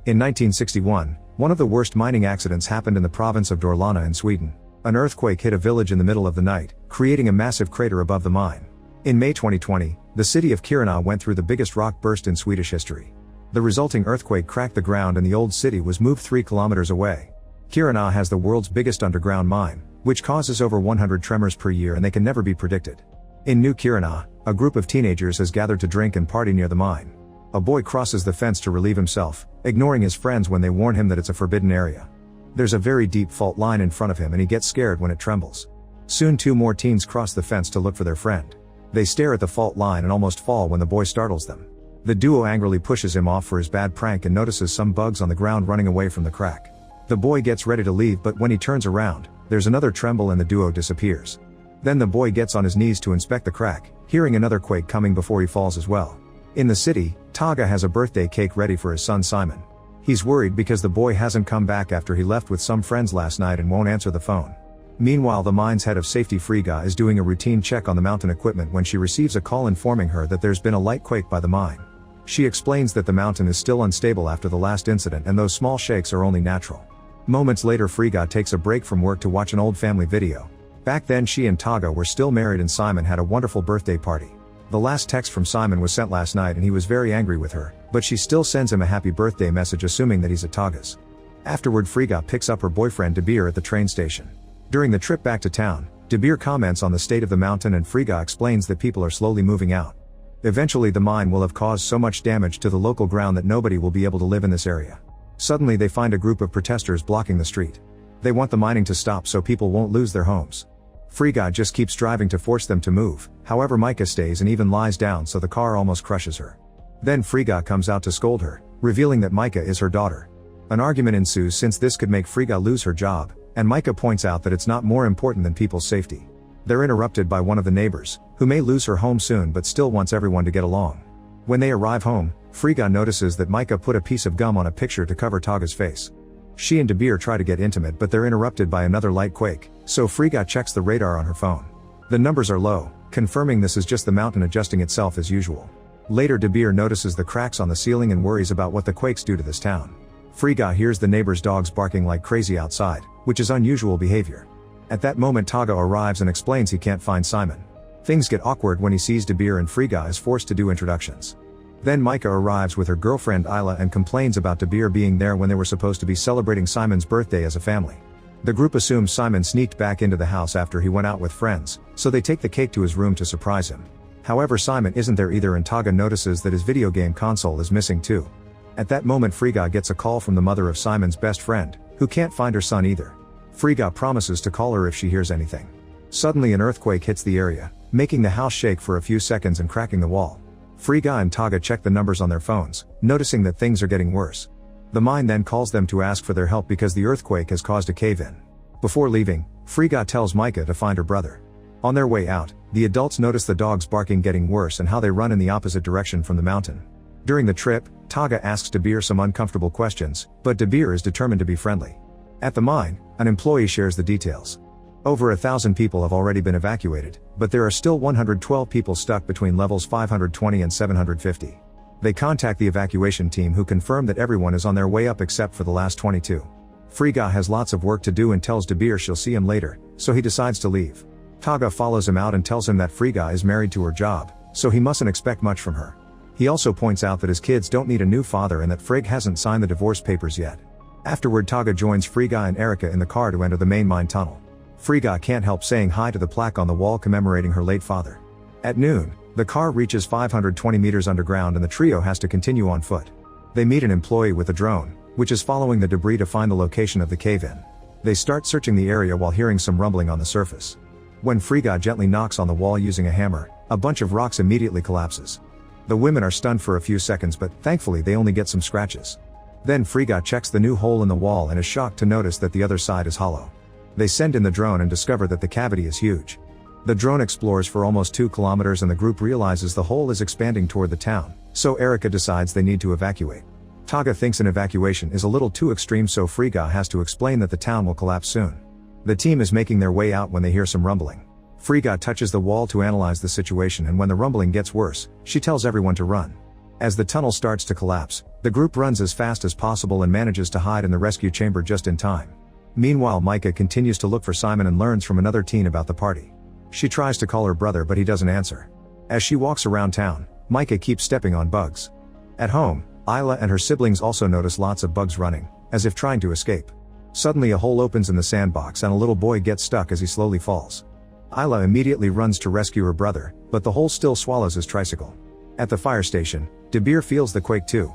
In 1961, one of the worst mining accidents happened in the province of Dalarna in Sweden. An earthquake hit a village in the middle of the night, creating a massive crater above the mine. In May 2020, the city of Kiruna went through the biggest rock burst in Swedish history. The resulting earthquake cracked the ground and the old city was moved 3 kilometers away. Kiruna has the world's biggest underground mine, which causes over 100 tremors per year, and they can never be predicted. In New Kiruna, a group of teenagers has gathered to drink and party near the mine. A boy crosses the fence to relieve himself, ignoring his friends when they warn him that it's a forbidden area. There's a very deep fault line in front of him and he gets scared when it trembles. Soon 2 more teens cross the fence to look for their friend. They stare at the fault line and almost fall when the boy startles them. The duo angrily pushes him off for his bad prank and notices some bugs on the ground running away from the crack. The boy gets ready to leave, but when he turns around, there's another tremble and the duo disappears. Then the boy gets on his knees to inspect the crack, hearing another quake coming before he falls as well. In the city, Taga has a birthday cake ready for his son Simon. He's worried because the boy hasn't come back after he left with some friends last night and won't answer the phone. Meanwhile, the mine's head of safety Frigga is doing a routine check on the mountain equipment when she receives a call informing her that there's been a light quake by the mine. She explains that the mountain is still unstable after the last incident and those small shakes are only natural. Moments later, Frigga takes a break from work to watch an old family video. Back then she and Taga were still married and Simon had a wonderful birthday party. The last text from Simon was sent last night and he was very angry with her, but she still sends him a happy birthday message assuming that he's at Taga's. Afterward, Frigga picks up her boyfriend De Beer at the train station. During the trip back to town, De Beer comments on the state of the mountain and Frigga explains that people are slowly moving out. Eventually the mine will have caused so much damage to the local ground that nobody will be able to live in this area. Suddenly they find a group of protesters blocking the street. They want the mining to stop so people won't lose their homes. Frigga just keeps driving to force them to move, however Micah stays and even lies down so the car almost crushes her. Then Frigga comes out to scold her, revealing that Micah is her daughter. An argument ensues since this could make Frigga lose her job, and Micah points out that it's not more important than people's safety. They're interrupted by one of the neighbors, who may lose her home soon but still wants everyone to get along. When they arrive home, Frigga notices that Micah put a piece of gum on a picture to cover Taga's face. She and De Beer try to get intimate but they're interrupted by another light quake, so Frigga checks the radar on her phone. The numbers are low, confirming this is just the mountain adjusting itself as usual. Later De Beer notices the cracks on the ceiling and worries about what the quakes do to this town. Frigga hears the neighbor's dogs barking like crazy outside, which is unusual behavior. At that moment Taga arrives and explains he can't find Simon. Things get awkward when he sees De Beer and Frigga is forced to do introductions. Then Micah arrives with her girlfriend Isla and complains about De Beer being there when they were supposed to be celebrating Simon's birthday as a family. The group assumes Simon sneaked back into the house after he went out with friends, so they take the cake to his room to surprise him. However, Simon isn't there either and Taga notices that his video game console is missing too. At that moment Frigga gets a call from the mother of Simon's best friend, who can't find her son either. Frigga promises to call her if she hears anything. Suddenly an earthquake hits the area, making the house shake for a few seconds and cracking the wall. Frigga and Taga check the numbers on their phones, noticing that things are getting worse. The mine then calls them to ask for their help because the earthquake has caused a cave-in. Before leaving, Frigga tells Micah to find her brother. On their way out, the adults notice the dogs barking getting worse and how they run in the opposite direction from the mountain. During the trip, Taga asks De Beer some uncomfortable questions, but De Beer is determined to be friendly. At the mine, an employee shares the details. Over 1,000 people have already been evacuated, but there are still 112 people stuck between levels 520 and 750. They contact the evacuation team who confirm that everyone is on their way up except for the last 22. Frigga has lots of work to do and tells De Beer she'll see him later, so he decides to leave. Taga follows him out and tells him that Frigga is married to her job, so he mustn't expect much from her. He also points out that his kids don't need a new father and that Frigg hasn't signed the divorce papers yet. Afterward, Taga joins Frigga and Erika in the car to enter the main mine tunnel. Frigga can't help saying hi to the plaque on the wall commemorating her late father. At noon, the car reaches 520 meters underground and the trio has to continue on foot. They meet an employee with a drone, which is following the debris to find the location of the cave-in. They start searching the area while hearing some rumbling on the surface. When Frigga gently knocks on the wall using a hammer, a bunch of rocks immediately collapses. The women are stunned for a few seconds but thankfully they only get some scratches. Then Frigga checks the new hole in the wall and is shocked to notice that the other side is hollow. They send in the drone and discover that the cavity is huge. The drone explores for almost 2 kilometers and the group realizes the hole is expanding toward the town, so Erika decides they need to evacuate. Taga thinks an evacuation is a little too extreme, so Frigga has to explain that the town will collapse soon. The team is making their way out when they hear some rumbling. Frigga touches the wall to analyze the situation and when the rumbling gets worse, she tells everyone to run. As the tunnel starts to collapse, The group runs as fast as possible and manages to hide in the rescue chamber just in time. Meanwhile, Micah continues to look for Simon and learns from another teen about the party. She tries to call her brother but he doesn't answer. As she walks around town, Micah keeps stepping on bugs. At home, Isla and her siblings also notice lots of bugs running, as if trying to escape. Suddenly a hole opens in the sandbox and a little boy gets stuck as he slowly falls. Isla immediately runs to rescue her brother, but the hole still swallows his tricycle. At the fire station, De Beer feels the quake too.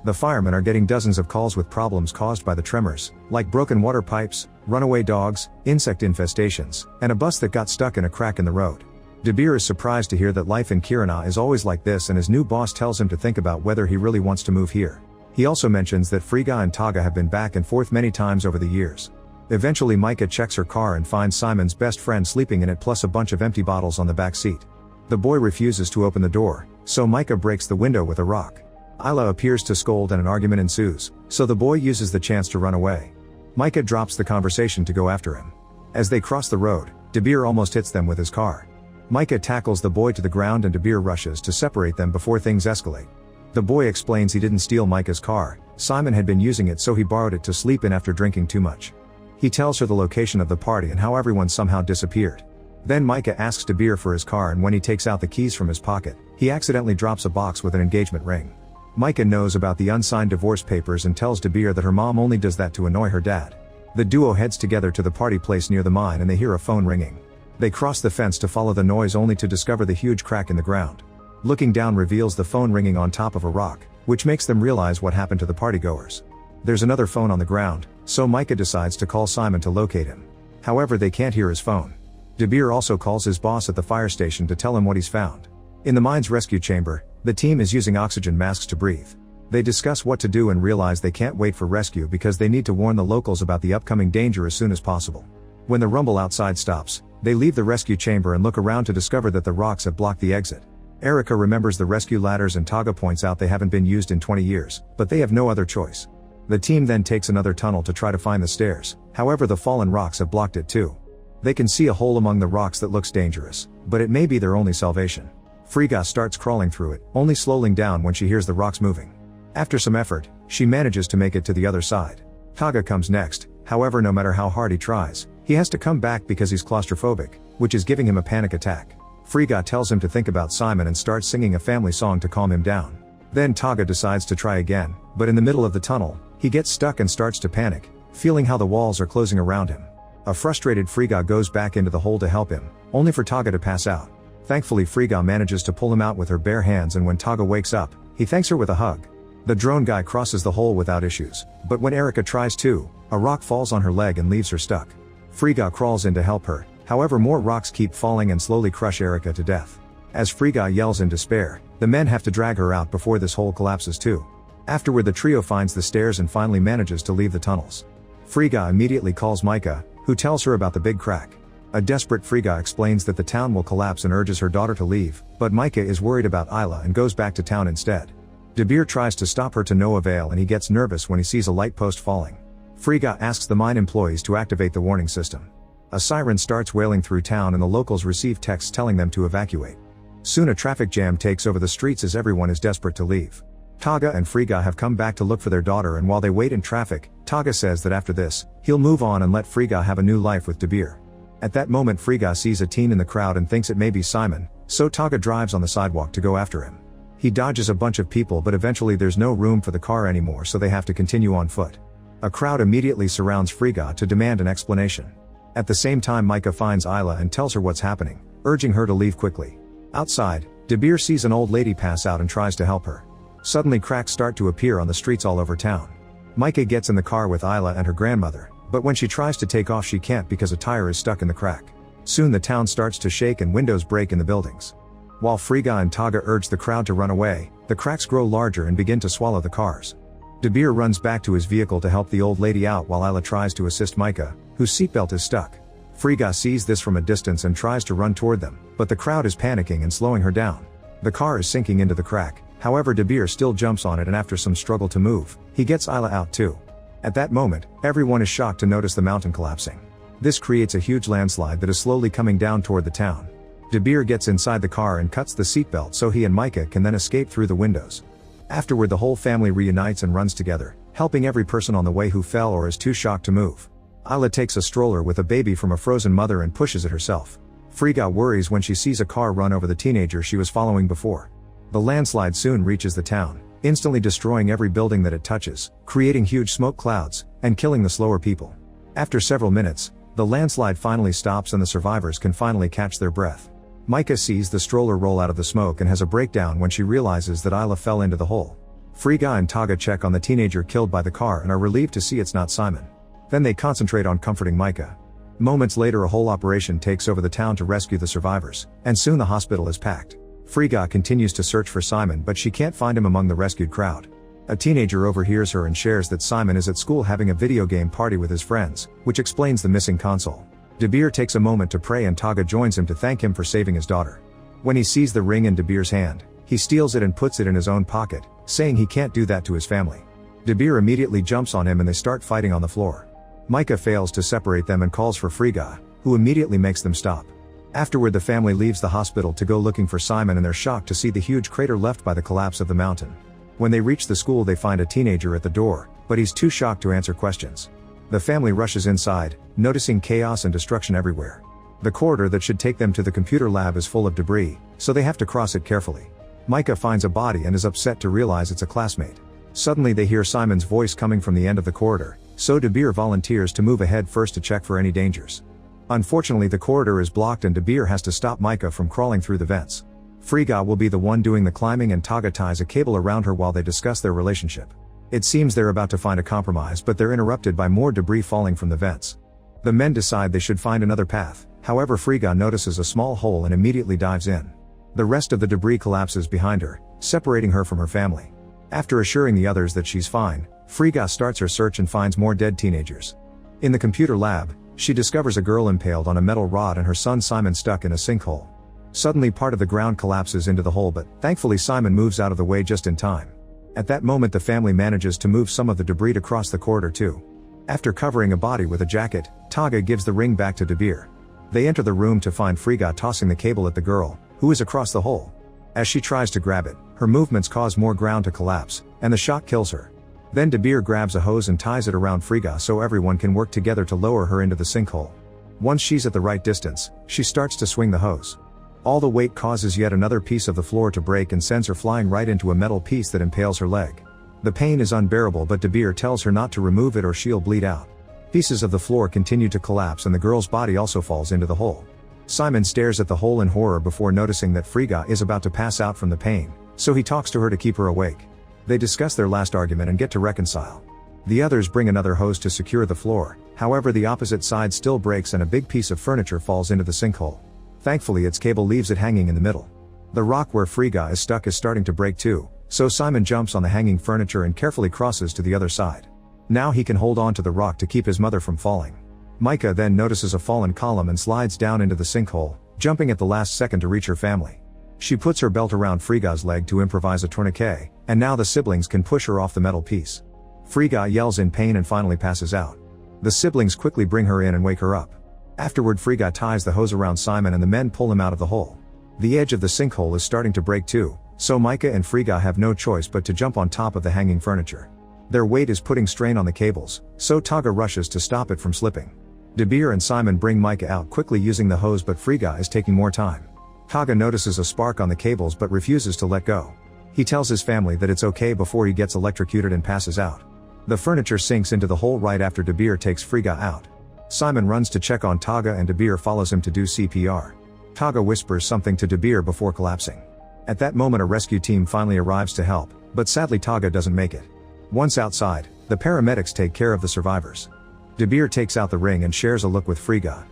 The firemen are getting dozens of calls with problems caused by the tremors, like broken water pipes, runaway dogs, insect infestations, and a bus that got stuck in a crack in the road. De Beer is surprised to hear that life in Kiruna is always like this, and his new boss tells him to think about whether he really wants to move here. He also mentions that Frigga and Taga have been back and forth many times over the years. Eventually Micah checks her car and finds Simon's best friend sleeping in it plus a bunch of empty bottles on the back seat. The boy refuses to open the door, so Micah breaks the window with a rock. Isla appears to scold and an argument ensues, so the boy uses the chance to run away. Micah drops the conversation to go after him. As they cross the road, De Beer almost hits them with his car. Micah tackles the boy to the ground and De Beer rushes to separate them before things escalate. The boy explains he didn't steal Micah's car, Simon had been using it so he borrowed it to sleep in after drinking too much. He tells her the location of the party and how everyone somehow disappeared. Then Micah asks De Beer for his car, and when he takes out the keys from his pocket, he accidentally drops a box with an engagement ring. Micah knows about the unsigned divorce papers and tells De Beer that her mom only does that to annoy her dad. The duo heads together to the party place near the mine and they hear a phone ringing. They cross the fence to follow the noise only to discover the huge crack in the ground. Looking down reveals the phone ringing on top of a rock, which makes them realize what happened to the partygoers. There's another phone on the ground, so Micah decides to call Simon to locate him. However, they can't hear his phone. De Beer also calls his boss at the fire station to tell him what he's found. In the mine's rescue chamber, the team is using oxygen masks to breathe. They discuss what to do and realize they can't wait for rescue because they need to warn the locals about the upcoming danger as soon as possible. When the rumble outside stops, they leave the rescue chamber and look around to discover that the rocks have blocked the exit. Erica remembers the rescue ladders and Taga points out they haven't been used in 20 years, but they have no other choice. The team then takes another tunnel to try to find the stairs, however the fallen rocks have blocked it too. They can see a hole among the rocks that looks dangerous, but it may be their only salvation. Frigga starts crawling through it, only slowing down when she hears the rocks moving. After some effort, she manages to make it to the other side. Taga comes next, however no matter how hard he tries, he has to come back because he's claustrophobic, which is giving him a panic attack. Frigga tells him to think about Simon and starts singing a family song to calm him down. Then Taga decides to try again, but in the middle of the tunnel, he gets stuck and starts to panic, feeling how the walls are closing around him. A frustrated Frigga goes back into the hole to help him, only for Taga to pass out. Thankfully Frigga manages to pull him out with her bare hands, and when Taga wakes up, he thanks her with a hug. The drone guy crosses the hole without issues, but when Erica tries to, a rock falls on her leg and leaves her stuck. Frigga crawls in to help her, however more rocks keep falling and slowly crush Erica to death. As Frigga yells in despair, the men have to drag her out before this hole collapses too. Afterward the trio finds the stairs and finally manages to leave the tunnels. Frigga immediately calls Micah, who tells her about the big crack. A desperate Frigga explains that the town will collapse and urges her daughter to leave, but Micah is worried about Isla and goes back to town instead. De Beer tries to stop her to no avail and he gets nervous when he sees a light post falling. Frigga asks the mine employees to activate the warning system. A siren starts wailing through town and the locals receive texts telling them to evacuate. Soon a traffic jam takes over the streets as everyone is desperate to leave. Taga and Frigga have come back to look for their daughter, and while they wait in traffic, Taga says that after this, he'll move on and let Frigga have a new life with De Beer. At that moment Frigga sees a teen in the crowd and thinks it may be Simon, so Taga drives on the sidewalk to go after him. He dodges a bunch of people, but eventually there's no room for the car anymore, so they have to continue on foot. A crowd immediately surrounds Frigga to demand an explanation. At the same time Micah finds Isla and tells her what's happening, urging her to leave quickly. Outside, De Beer sees an old lady pass out and tries to help her. Suddenly cracks start to appear on the streets all over town. Micah gets in the car with Isla and her grandmother, but when she tries to take off she can't because a tire is stuck in the crack. Soon the town starts to shake and windows break in the buildings. While Frigga and Taga urge the crowd to run away, the cracks grow larger and begin to swallow the cars. De Beer runs back to his vehicle to help the old lady out while Isla tries to assist Micah, whose seatbelt is stuck. Frigga sees this from a distance and tries to run toward them, but the crowd is panicking and slowing her down. The car is sinking into the crack, however De Beer still jumps on it and after some struggle to move, he gets Isla out too. At that moment, everyone is shocked to notice the mountain collapsing. This creates a huge landslide that is slowly coming down toward the town. De Beer gets inside the car and cuts the seatbelt so he and Micah can then escape through the windows. Afterward, the whole family reunites and runs together, helping every person on the way who fell or is too shocked to move. Isla takes a stroller with a baby from a frozen mother and pushes it herself. Frigga worries when she sees a car run over the teenager she was following before. The landslide soon reaches the town, instantly destroying every building that it touches, creating huge smoke clouds, and killing the slower people. After several minutes, the landslide finally stops and the survivors can finally catch their breath. Micah sees the stroller roll out of the smoke and has a breakdown when she realizes that Isla fell into the hole. Frigga and Taga check on the teenager killed by the car and are relieved to see it's not Simon. Then they concentrate on comforting Micah. Moments later, a whole operation takes over the town to rescue the survivors, and soon the hospital is packed. Frigga continues to search for Simon, but she can't find him among the rescued crowd. A teenager overhears her and shares that Simon is at school having a video game party with his friends, which explains the missing console. De Beer takes a moment to pray and Taga joins him to thank him for saving his daughter. When he sees the ring in De Beer's hand, he steals it and puts it in his own pocket, saying he can't do that to his family. De Beer immediately jumps on him and they start fighting on the floor. Micah fails to separate them and calls for Frigga, who immediately makes them stop. Afterward, the family leaves the hospital to go looking for Simon and they're shocked to see the huge crater left by the collapse of the mountain. When they reach the school, they find a teenager at the door, but he's too shocked to answer questions. The family rushes inside, noticing chaos and destruction everywhere. The corridor that should take them to the computer lab is full of debris, so they have to cross it carefully. Micah finds a body and is upset to realize it's a classmate. Suddenly they hear Simon's voice coming from the end of the corridor, so De Beer volunteers to move ahead first to check for any dangers. Unfortunately, the corridor is blocked and De Beer has to stop Micah from crawling through the vents. Frigga will be the one doing the climbing and Taga ties a cable around her while they discuss their relationship. It seems they're about to find a compromise, but they're interrupted by more debris falling from the vents. The men decide they should find another path, however Frigga notices a small hole and immediately dives in. The rest of the debris collapses behind her, separating her from her family. After assuring the others that she's fine, Frigga starts her search and finds more dead teenagers. In the computer lab, she discovers a girl impaled on a metal rod and her son Simon stuck in a sinkhole. Suddenly part of the ground collapses into the hole, but thankfully Simon moves out of the way just in time. At that moment the family manages to move some of the debris across the corridor too. After covering a body with a jacket, Taga gives the ring back to De Beer. They enter the room to find Frigga tossing the cable at the girl, who is across the hole. As she tries to grab it, her movements cause more ground to collapse, and the shock kills her. Then De Beer grabs a hose and ties it around Frigga so everyone can work together to lower her into the sinkhole. Once she's at the right distance, she starts to swing the hose. All the weight causes yet another piece of the floor to break and sends her flying right into a metal piece that impales her leg. The pain is unbearable, but De Beer tells her not to remove it or she'll bleed out. Pieces of the floor continue to collapse and the girl's body also falls into the hole. Simon stares at the hole in horror before noticing that Frigga is about to pass out from the pain, so he talks to her to keep her awake. They discuss their last argument and get to reconcile. The others bring another hose to secure the floor, however the opposite side still breaks and a big piece of furniture falls into the sinkhole. Thankfully its cable leaves it hanging in the middle. The rock where Frigga is stuck is starting to break too, so Simon jumps on the hanging furniture and carefully crosses to the other side. Now he can hold on to the rock to keep his mother from falling. Micah then notices a fallen column and slides down into the sinkhole, jumping at the last second to reach her family. She puts her belt around Frigga's leg to improvise a tourniquet, and now the siblings can push her off the metal piece. Frigga yells in pain and finally passes out. The siblings quickly bring her in and wake her up. Afterward Frigga ties the hose around Simon and the men pull him out of the hole. The edge of the sinkhole is starting to break too, so Micah and Frigga have no choice but to jump on top of the hanging furniture. Their weight is putting strain on the cables, so Taga rushes to stop it from slipping. De Beer and Simon bring Micah out quickly using the hose, but Frigga is taking more time. Taga notices a spark on the cables but refuses to let go. He tells his family that it's okay before he gets electrocuted and passes out. The furniture sinks into the hole right after De Beer takes Frigga out. Simon runs to check on Taga and De Beer follows him to do CPR. Taga whispers something to De Beer before collapsing. At that moment a rescue team finally arrives to help, but sadly Taga doesn't make it. Once outside, the paramedics take care of the survivors. De Beer takes out the ring and shares a look with Frigga.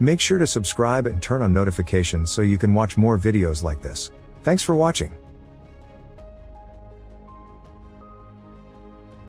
Make sure to subscribe and turn on notifications so you can watch more videos like this. Thanks for watching.